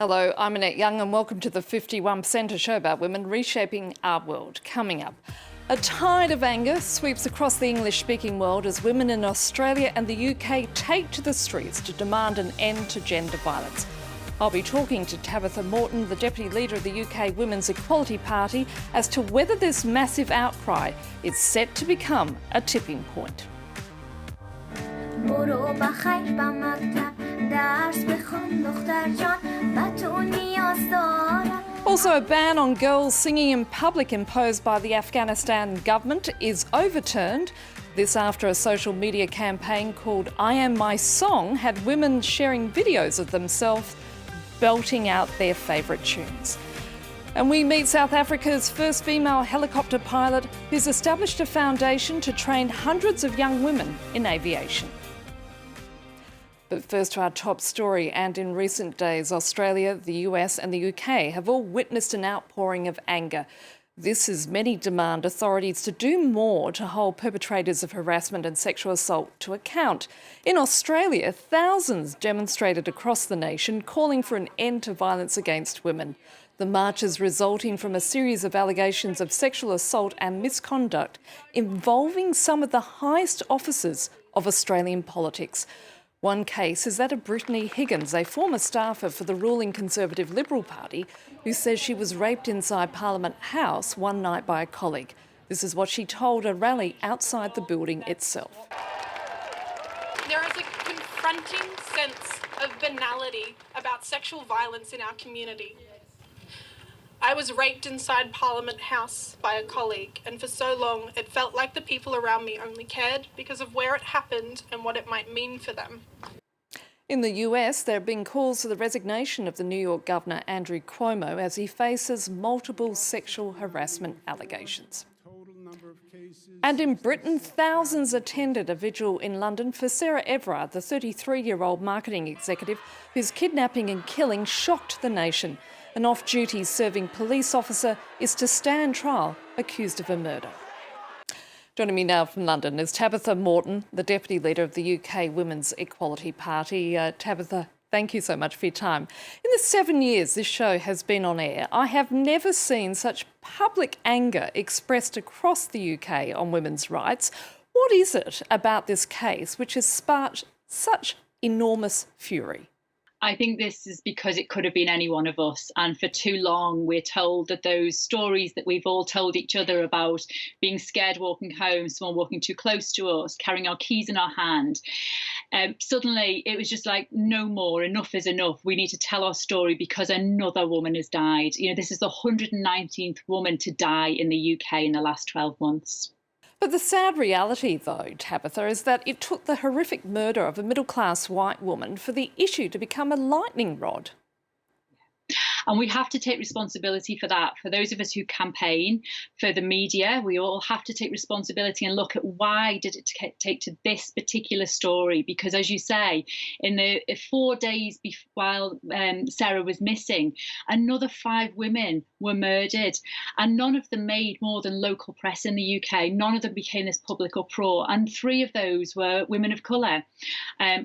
Hello, I'm Annette Young and welcome to the 51%, a show about women reshaping our world. Coming up, a tide of anger sweeps across the English-speaking world as women in Australia and the UK take to the streets to demand an end to gender violence. I'll be talking to Tabitha Morton, the Deputy Leader of the UK Women's Equality Party, as to whether this massive outcry is set to become a tipping point. Also, a ban on girls singing in public imposed by the Afghanistan government is overturned. This after a social media campaign called I Am My Song had women sharing videos of themselves belting out their favourite tunes. And we meet South Africa's first female helicopter pilot who's established a foundation to train hundreds of young women in aviation. But first to our top story, and in recent days, Australia, the US and the UK have all witnessed an outpouring of anger. This as many demand authorities to do more to hold perpetrators of harassment and sexual assault to account. In Australia, thousands demonstrated across the nation calling for an end to violence against women. The marches resulting from a series of allegations of sexual assault and misconduct involving some of the highest officers of Australian politics. One case is that of Brittany Higgins, a former staffer for the ruling Conservative Liberal Party, who says she was raped inside Parliament House one night by a colleague. This is what she told a rally outside the building itself. There is a confronting sense of banality about sexual violence in our community. I was raped inside Parliament House by a colleague, and for so long it felt like the people around me only cared because of where it happened and what it might mean for them. In the US, there have been calls for the resignation of the New York Governor Andrew Cuomo as he faces multiple sexual harassment allegations. And in Britain, thousands attended a vigil in London for Sarah Everard, the 33-year-old marketing executive whose kidnapping and killing shocked the nation. An off-duty serving police officer is to stand trial accused of a murder. Joining me now from London is Tabitha Morton, the Deputy Leader of the UK Women's Equality Party. Tabitha, thank you so much for your time. In the 7 years this show has been on air, I have never seen such public anger expressed across the UK on women's rights. What is it about this case which has sparked such enormous fury? I think this is because it could have been any one of us. And for too long, we're told that those stories that we've all told each other about being scared walking home, someone walking too close to us, carrying our keys in our hand. Suddenly, it was just like, no more, enough is enough. We need to tell our story because another woman has died. You know, this is the 119th woman to die in the UK in the last 12 months. But the sad reality, though, Tabitha, is that it took the horrific murder of a middle-class white woman for the issue to become a lightning rod. And we have to take responsibility for that. For those of us who campaign, for the media, we all have to take responsibility and look at why did it take to this particular story? Because as you say, in the 4 days while Sarah was missing, another 5 women were murdered, and none of them made more than local press in the UK. None of them became this public uproar, and 3 of those were women of colour.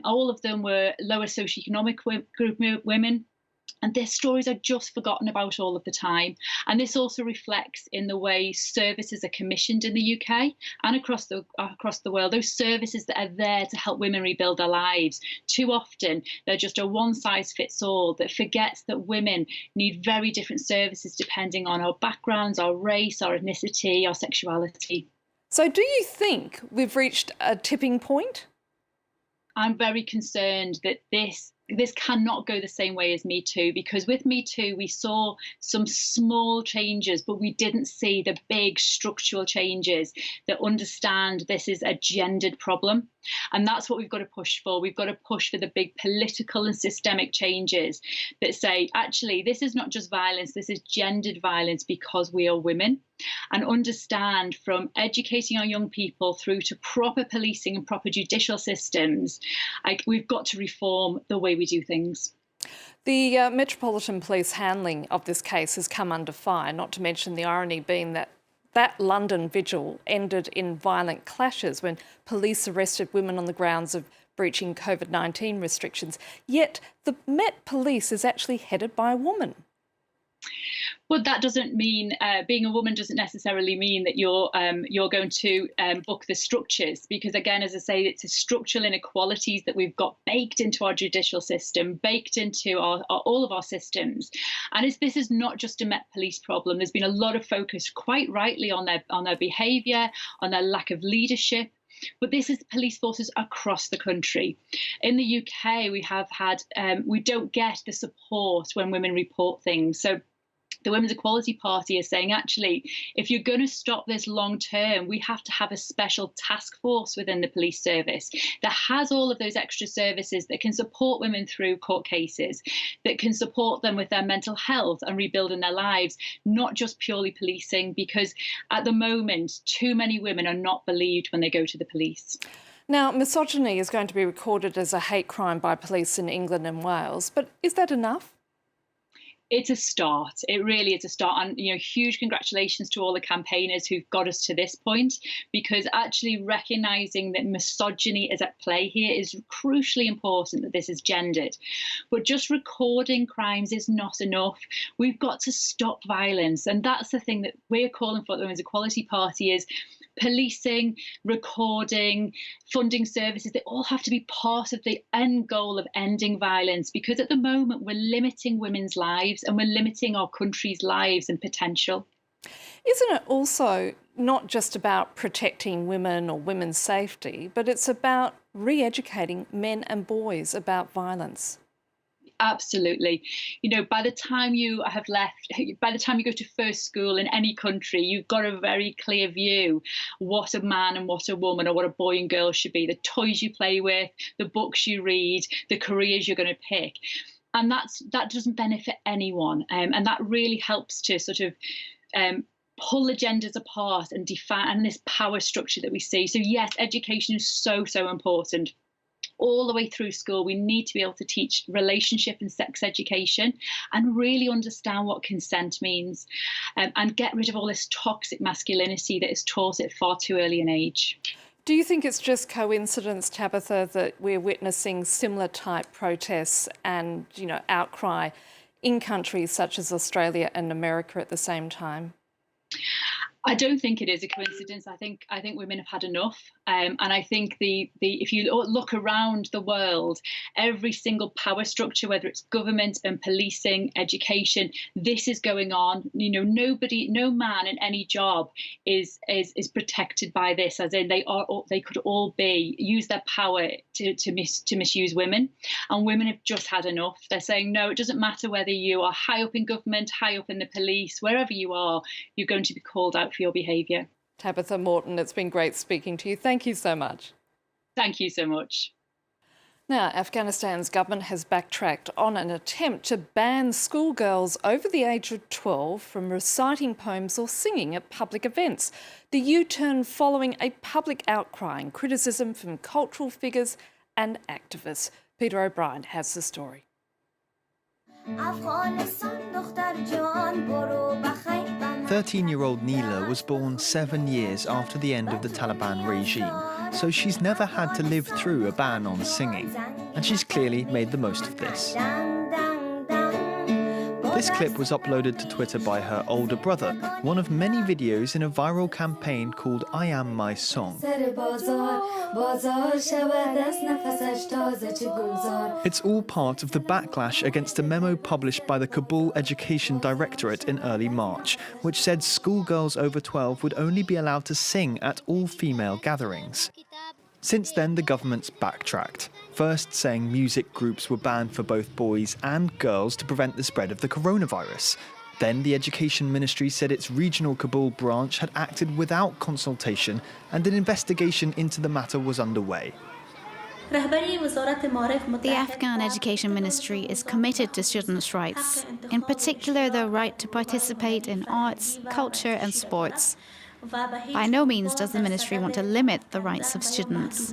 All of them were lower socioeconomic group women. And their stories are just forgotten about all of the time. And this also reflects in the way services are commissioned in the UK and across the world. Those services that are there to help women rebuild their lives. Too often, they're just a one-size-fits-all that forgets that women need very different services depending on our backgrounds, our race, our ethnicity, our sexuality. So do you think we've reached a tipping point? I'm very concerned that this cannot go the same way as Me Too, because with Me Too, we saw some small changes, but we didn't see the big structural changes that understand this is a gendered problem. And that's what we've got to push for. We've got to push for the big political and systemic changes that say, actually, this is not just violence, this is gendered violence because we are women. And understand from educating our young people through to proper policing and proper judicial systems, we've got to reform the way we do things. The Metropolitan Police handling of this case has come under fire, not to mention the irony being that London vigil ended in violent clashes when police arrested women on the grounds of breaching COVID-19 restrictions. Yet the Met Police is actually headed by a woman. Well, that doesn't mean being a woman doesn't necessarily mean that you're going to book the structures, because again, as I say, it's a structural inequalities that we've got baked into our judicial system, baked into all of our systems, and this is not just a Met Police problem. There's been a lot of focus, quite rightly, on their behaviour, on their lack of leadership. But this is police forces across the country. In the UK, we don't get the support when women report things. So the Women's Equality Party is saying, actually, if you're going to stop this long term, we have to have a special task force within the police service that has all of those extra services that can support women through court cases, that can support them with their mental health and rebuilding their lives, not just purely policing, because at the moment, too many women are not believed when they go to the police. Now, misogyny is going to be recorded as a hate crime by police in England and Wales, but is that enough? It's a start. It really is a start. And, huge congratulations to all the campaigners who've got us to this point, because actually recognising that misogyny is at play here is crucially important, that this is gendered. But just recording crimes is not enough. We've got to stop violence. And that's the thing that we're calling for at the Women's Equality Party is policing, recording, funding services, they all have to be part of the end goal of ending violence, because at the moment we're limiting women's lives and we're limiting our country's lives and potential. Isn't it also not just about protecting women or women's safety, but it's about re-educating men and boys about violence? Absolutely. By the time you go to first school in any country, you've got a very clear view what a man and what a woman or what a boy and girl should be, the toys you play with, the books you read, the careers you're going to pick. And that doesn't benefit anyone. And that really helps to sort of pull the genders apart and define this power structure that we see. So yes, education is so important. All the way through school, we need to be able to teach relationship and sex education and really understand what consent means, and get rid of all this toxic masculinity that is taught at far too early an age. Do you think it's just coincidence, Tabitha, that we're witnessing similar type protests and, outcry in countries such as Australia and America at the same time? I don't think it is a coincidence. I think women have had enough, and I think if you look around the world, every single power structure, whether it's government and policing, education, this is going on. No man in any job is protected by this. As in, they could all use their power to misuse women, and women have just had enough. They're saying no. It doesn't matter whether you are high up in government, high up in the police, wherever you are, you're going to be called out for your behaviour. Tabitha Morton, it's been great speaking to you. Thank you so much. Thank you so much. Now, Afghanistan's government has backtracked on an attempt to ban schoolgirls over the age of 12 from reciting poems or singing at public events. The U-turn following a public outcry and criticism from cultural figures and activists. Peter O'Brien has the story. 13-year-old Neela was born 7 years after the end of the Taliban regime, so she's never had to live through a ban on singing, and she's clearly made the most of this. This clip was uploaded to Twitter by her older brother, one of many videos in a viral campaign called I Am My Song. It's all part of the backlash against a memo published by the Kabul Education Directorate in early March, which said schoolgirls over 12 would only be allowed to sing at all female gatherings. Since then, the government's backtracked, first saying music groups were banned for both boys and girls to prevent the spread of the coronavirus. Then the Education Ministry said its regional Kabul branch had acted without consultation and an investigation into the matter was underway. The Afghan Education Ministry is committed to students' rights, in particular the right to participate in arts, culture and sports. By no means does the ministry want to limit the rights of students.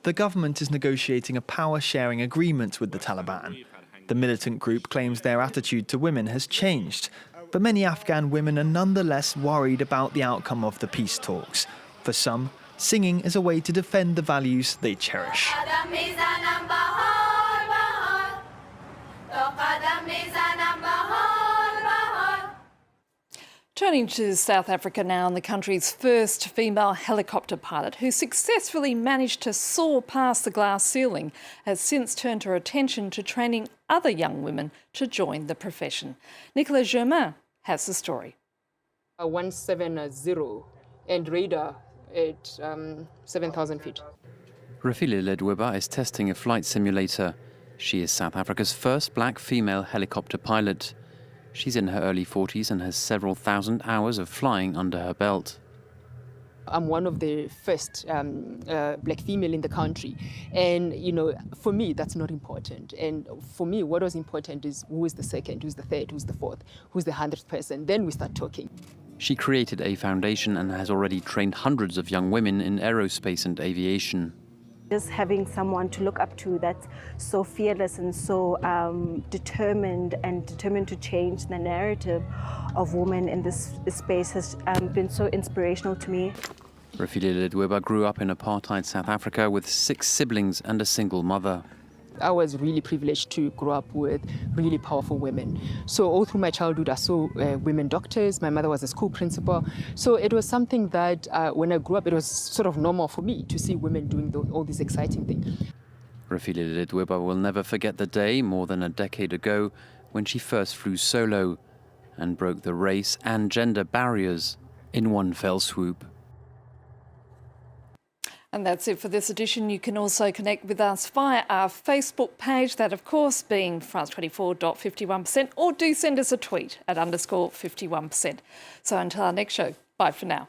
The government is negotiating a power-sharing agreement with the Taliban. The militant group claims their attitude to women has changed, but many Afghan women are nonetheless worried about the outcome of the peace talks. For some, singing as a way to defend the values they cherish. Turning to South Africa now, and the country's first female helicopter pilot, who successfully managed to soar past the glass ceiling, has since turned her attention to training other young women to join the profession. Nicola Germain has the story. 170 and radar at 7,000 feet. Refilwe Ledweba is testing a flight simulator. She is South Africa's first black female helicopter pilot. She's in her early 40s and has several thousand hours of flying under her belt. I'm one of the first black female in the country. And, for me, that's not important. And for me, what was important is who is the second, who's the third, who's the fourth, who's the 100th person. Then we start talking. She created a foundation and has already trained hundreds of young women in aerospace and aviation. Just having someone to look up to that's so fearless and so determined to change the narrative of women in this space has been so inspirational to me. Refilwe Ledweba grew up in apartheid South Africa with 6 siblings and a single mother. I was really privileged to grow up with really powerful women. So all through my childhood, I saw women doctors. My mother was a school principal. So it was something that when I grew up, it was sort of normal for me to see women doing all these exciting things. Refilwe Ledweba will never forget the day, more than a decade ago, when she first flew solo and broke the race and gender barriers in one fell swoop. And that's it for this edition. You can also connect with us via our Facebook page, that of course being France24.51%, or do send us a tweet at _51%. So until our next show, bye for now.